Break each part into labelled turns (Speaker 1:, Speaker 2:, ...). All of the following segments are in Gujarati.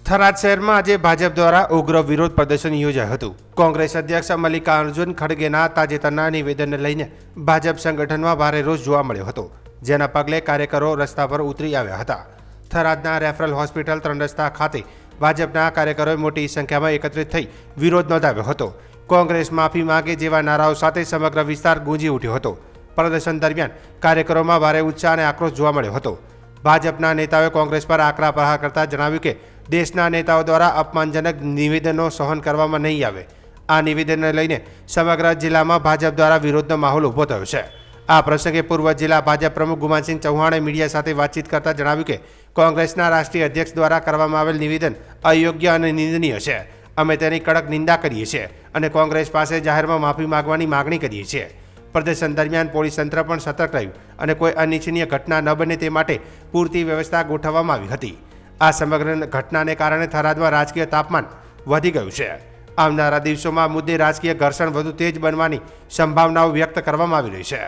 Speaker 1: થરાદ શહેરમાં આજે ભાજપ દ્વારા ઉગ્ર વિરોધ પ્રદર્શન યોજાયું હતું। કોંગ્રેસ અધ્યક્ષ મલ્લિકાર્જુન ખડગેના તાજેતરના નિવેદનને લઈને ભાજપ સંગઠનમાં ભારે રોષ જોવા મળ્યો હતો, જેના પગલે કાર્યકરો રસ્તા પર ઉતરી આવ્યા હતા। થરાદના રેફરલ હોસ્પિટલ 3 રસ્તા ખાતે ભાજપના કાર્યકરોએ મોટી સંખ્યામાં એકત્રિત થઈ વિરોધ નોંધાવ્યો હતો। કોંગ્રેસ માફી માંગે જેવા નારાઓ સાથે સમગ્ર વિસ્તાર ગુંજી ઉઠ્યો હતો। પ્રદર્શન દરમિયાન કાર્યકરોમાં ભારે ઉત્સાહ અને આક્રોશ જોવા મળ્યો હતો। ભાજપના નેતાઓએ કોંગ્રેસ પર આકરા પ્રહાર કરતા જણાવ્યું કે દેશના નેતાઓ દ્વારા અપમાનજનક નિવેદનો સહન કરવામાં નહીં આવે। આ નિવેદનને લઈને સમગ્ર જિલ્લામાં ભાજપ દ્વારા વિરોધનો માહોલ ઊભો થયો છે। આ પ્રસંગે પૂર્વ જિલ્લા ભાજપ પ્રમુખ ગુમાનસિંહ ચૌહાણે મીડિયા સાથે વાતચીત કરતા જણાવ્યું કે કોંગ્રેસના રાષ્ટ્રીય અધ્યક્ષ દ્વારા કરવામાં આવેલ નિવેદન અયોગ્ય અને નિંદનીય છે। અમે તેની કડક નિંદા કરીએ છીએ અને કોંગ્રેસ પાસે જાહેરમાં માફી માંગવાની માગણી કરીએ છીએ। પ્રદર્શન દરમિયાન પોલીસ તંત્ર પણ સતર્ક રહ્યું અને કોઈ અનિચ્છનીય ઘટના ન બને તે માટે પૂરતી વ્યવસ્થા ગોઠવવામાં આવી હતી। આ સમગ્ર ઘટનાને કારણે થરાદમાં રાજકીય તાપમાન વધી ગયું છે। આવનારા દિવસોમાં મુદ્દે રાજકીય ઘર્ષણ વધુ તેજ બનવાની સંભાવનાઓ વ્યક્ત કરવામાં આવી રહી છે।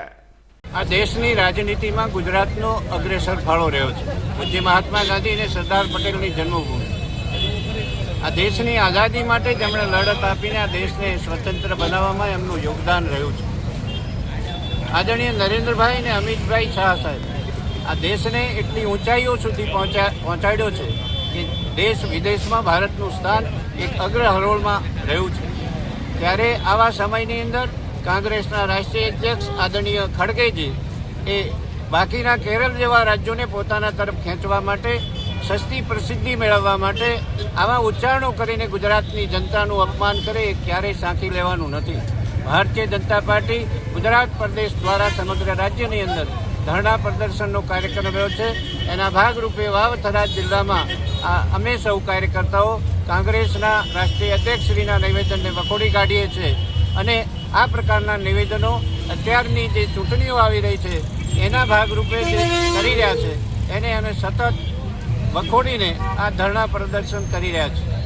Speaker 2: આ દેશની રાજનીતિમાં ગુજરાતનો અગ્રેસર ફાળો રહ્યો છે। પૂજ્ય મહાત્મા ગાંધી અને સરદાર પટેલની જન્મભૂમિ, આ દેશની આઝાદી માટે જેમણે લડત આપીને આ દેશને સ્વતંત્ર બનાવવામાં એમનું યોગદાન રહ્યું છે। આદરણીય નરેન્દ્રભાઈ અને અમિતભાઈ શાહ સાહેબ આ દેશને એટલી ઊંચાઈઓ સુધી પહોંચાડ્યો છે કે દેશ વિદેશમાં ભારતનું સ્થાન એક અગ્ર હરોળમાં રહ્યું છે। ત્યારે આવા સમયની અંદર કોંગ્રેસના રાષ્ટ્રીય અધ્યક્ષ આદરણીય ખડગેજી એ બાકીના કેરળ જેવા રાજ્યોને પોતાના તરફ ખેંચવા માટે, સસ્તી પ્રસિદ્ધિ મેળવવા માટે આવા ઉચ્ચારણો કરીને ગુજરાતની જનતાનું અપમાન કરે એ ક્યારેય સાંખી લેવાનું નથી। ભારતીય જનતા પાર્ટી ગુજરાત પ્રદેશ દ્વારા સમગ્ર રાજ્યની અંદર ધરણા પ્રદર્શનનો કાર્યક્રમ રહ્યો છે। એના ભાગરૂપે વાવ થરાદ જિલ્લામાં અમે સૌ કાર્યકર્તાઓ કોંગ્રેસના રાષ્ટ્રીય અધ્યક્ષશ્રીના નિવેદનને વખોડી કાઢીએ છીએ અને આ પ્રકારના નિવેદનો અત્યારની જે ચૂંટણીઓ આવી રહી છે એના ભાગરૂપે જે કરી રહ્યા છે એને સતત વખોડીને આ ધરણા પ્રદર્શન કરી રહ્યા છે।